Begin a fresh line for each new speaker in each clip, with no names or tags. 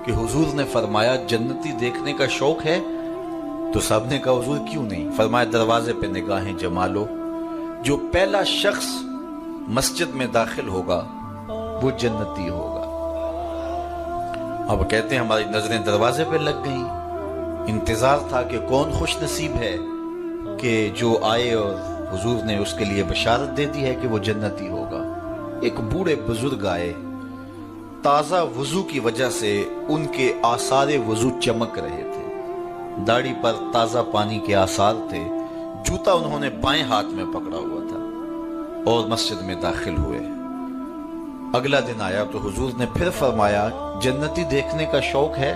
کہ حضور نے فرمایا جنتی دیکھنے کا شوق ہے؟ تو سب نے کہا حضور کیوں نہیں؟ فرمایا دروازے پہ نگاہیں جما لو، جو پہلا شخص مسجد میں داخل ہوگا وہ جنتی ہوگا۔ اب کہتے ہیں ہماری نظریں دروازے پہ لگ گئیں، انتظار تھا کہ کون خوش نصیب ہے کہ جو آئے اور حضور نے اس کے لیے بشارت دے دی ہے کہ وہ جنتی ہوگا۔ ایک بوڑھے بزرگ آئے، تازہ وضو کی وجہ سے ان کے آثار وضو چمک رہے تھے، داڑھی پر تازہ پانی کے آثار تھے، جوتا انہوں نے بائیں ہاتھ میں پکڑا ہوا تھا اور مسجد میں داخل ہوئے۔ اگلا دن آیا تو حضور نے پھر فرمایا جنتی دیکھنے کا شوق ہے؟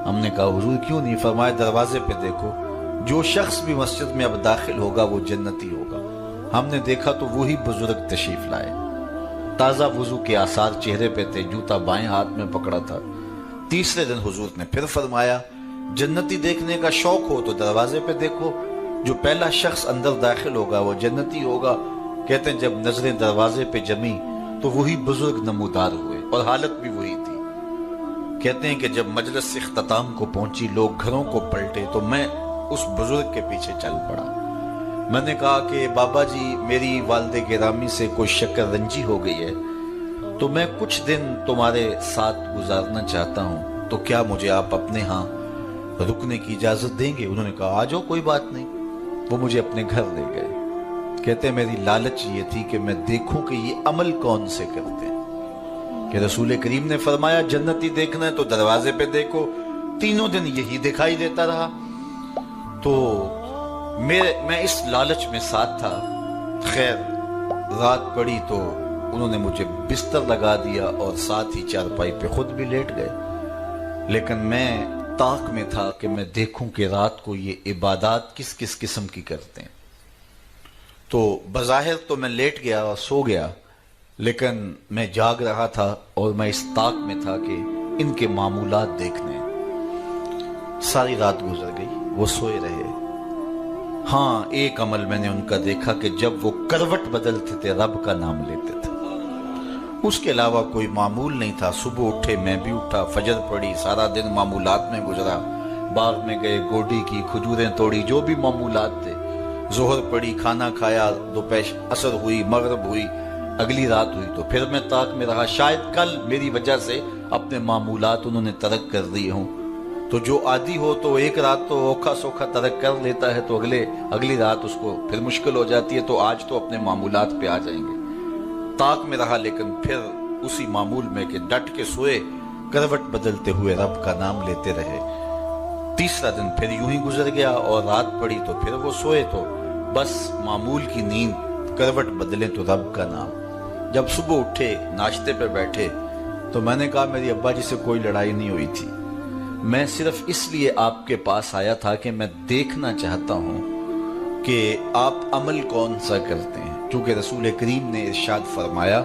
ہم نے کہا حضور کیوں نہیں؟ فرمایا دروازے پہ دیکھو، جو شخص بھی مسجد میں اب داخل ہوگا وہ جنتی ہوگا۔ ہم نے دیکھا تو وہی بزرگ تشریف لائے، تازہ وضو کے آثار چہرے پہ تھے، جوتا بائیں ہاتھ میں پکڑا تھا۔ تیسرے دن حضور نے پھر فرمایا جنتی دیکھنے کا شوق ہو تو دروازے پہ دیکھو، جو پہلا شخص اندر داخل ہوگا وہ جنتی ہوگا۔ کہتے ہیں جب نظریں دروازے پہ جمی تو وہی بزرگ نمودار ہوئے اور حالت بھی وہی تھی۔ کہتے ہیں کہ جب مجلس اختتام کو پہنچی، لوگ گھروں کو پلٹے تو میں اس بزرگ کے پیچھے چل پڑا۔ میں نے کہا کہ بابا جی میری والد گرامی سے کوئی شکر رنجی ہو گئی ہے تو میں کچھ دن تمہارے ساتھ گزارنا چاہتا ہوں، تو کیا مجھے آپ اپنے ہاں رکنے کی اجازت دیں گے؟ انہوں نے کہا آ جاؤ کوئی بات نہیں۔ وہ مجھے اپنے گھر لے گئے۔ کہتے ہیں میری لالچ یہ تھی کہ میں دیکھوں کہ یہ عمل کون سے کرتے ہیں، کہ رسول کریم نے فرمایا جنتی دیکھنا ہے تو دروازے پہ دیکھو۔ تینوں دن یہی دکھائی دیتا رہا تو میں اس لالچ میں ساتھ تھا۔ خیر رات پڑی تو انہوں نے مجھے بستر لگا دیا اور ساتھ ہی چارپائی پہ خود بھی لیٹ گئے، لیکن میں طاق میں تھا کہ میں دیکھوں کہ رات کو یہ عبادات کس کس قسم کی کرتے ہیں۔ تو بظاہر تو میں لیٹ گیا اور سو گیا، لیکن میں جاگ رہا تھا اور میں اس طاق میں تھا کہ ان کے معمولات دیکھنے۔ ساری رات گزر گئی، وہ سوئے رہے۔ ہاں ایک عمل میں نے ان کا دیکھا کہ جب وہ کروٹ بدلتے تھے رب کا نام لیتے تھے، اس کے علاوہ کوئی معمول نہیں تھا۔ صبح اٹھے، میں بھی اٹھا، فجر پڑی، سارا دن معمولات میں گزرا، باغ میں گئے، گوڈی کی، کھجوریں توڑی، جو بھی معمولات تھے، ظہر پڑی، کھانا کھایا، دوپہر عصر ہوئی، مغرب ہوئی، اگلی رات ہوئی تو پھر میں طاق میں رہا۔ شاید کل میری وجہ سے اپنے معمولات انہوں نے ترک کر دیے ہوں، تو جو عادی ہو تو ایک رات تو اوکھا سوکھا ترک کر لیتا ہے تو اگلی رات اس کو پھر مشکل ہو جاتی ہے، تو آج تو اپنے معمولات پہ آ جائیں گے۔ طاق میں رہا لیکن پھر اسی معمول میں کہ ڈٹ کے سوئے، کروٹ بدلتے ہوئے رب کا نام لیتے رہے۔ تیسرا دن پھر یوں ہی گزر گیا اور رات پڑی تو پھر وہ سوئے، تو بس معمول کی نیند، کروٹ بدلیں تو رب کا نام۔ جب صبح اٹھے، ناشتے پہ بیٹھے تو میں نے کہا میری ابا جی سے کوئی لڑائی نہیں ہوئی تھی، میں صرف اس لیے آپ کے پاس آیا تھا کہ میں دیکھنا چاہتا ہوں کہ آپ عمل کون سا کرتے ہیں، کیونکہ رسول کریم نے ارشاد فرمایا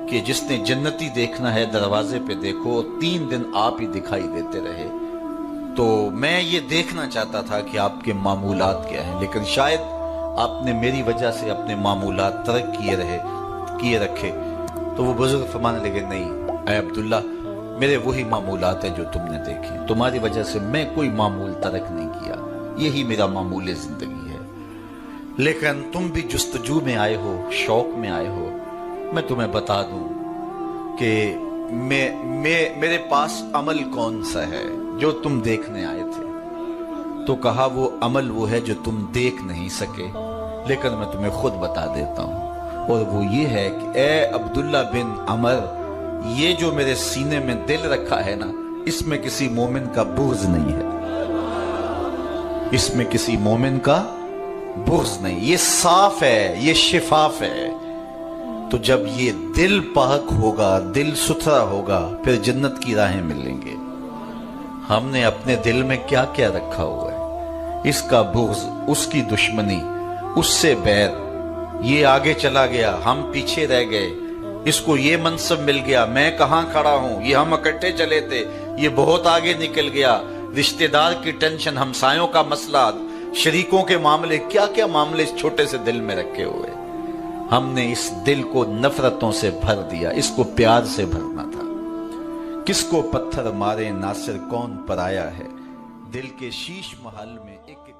کہ جس نے جنتی دیکھنا ہے دروازے پہ دیکھو، 3 دن آپ ہی دکھائی دیتے رہے۔ تو میں یہ دیکھنا چاہتا تھا کہ آپ کے معمولات کیا ہیں، لیکن شاید آپ نے میری وجہ سے اپنے معمولات ترک کیے رکھے۔ تو وہ بزرگ فرمانے لگے نہیں اے عبداللہ، میرے وہی معمولات ہیں جو تم نے دیکھے، تمہاری وجہ سے میں کوئی معمول ترک نہیں کیا، یہی میرا معمول زندگی ہے۔ لیکن تم بھی جستجو میں آئے ہو، شوق میں آئے ہو، میں تمہیں بتا دوں کہ میرے پاس عمل کون سا ہے جو تم دیکھنے آئے تھے۔ تو کہا وہ عمل وہ ہے جو تم دیکھ نہیں سکے، لیکن میں تمہیں خود بتا دیتا ہوں، اور وہ یہ ہے کہ اے عبداللہ بن عمر، یہ جو میرے سینے میں دل رکھا ہے نا، اس میں کسی مومن کا بغض نہیں ہے، اس میں کسی مومن کا بغض نہیں، یہ صاف ہے، یہ شفاف ہے۔ تو جب یہ دل پاک ہوگا، دل ستھرا ہوگا، پھر جنت کی راہیں ملیں گے۔ ہم نے اپنے دل میں کیا کیا رکھا ہوا ہے، اس کا بغض، اس کی دشمنی، اس سے بیر، یہ آگے چلا گیا، ہم پیچھے رہ گئے، اس کو یہ منصب مل گیا، میں کہاں کھڑا ہوں، یہ ہم اکٹھے چلے تھے، یہ بہت آگے نکل گیا، رشتہ دار کی ٹینشن، ہمسایوں کا مسئلہ، شریکوں کے معاملے، کیا کیا معاملے اس چھوٹے سے دل میں رکھے ہوئے۔ ہم نے اس دل کو نفرتوں سے بھر دیا، اس کو پیار سے بھرنا تھا کس کو پتھر مارے ناصر کون پرایا ہے، دل کے شیش محل میں ایک ایک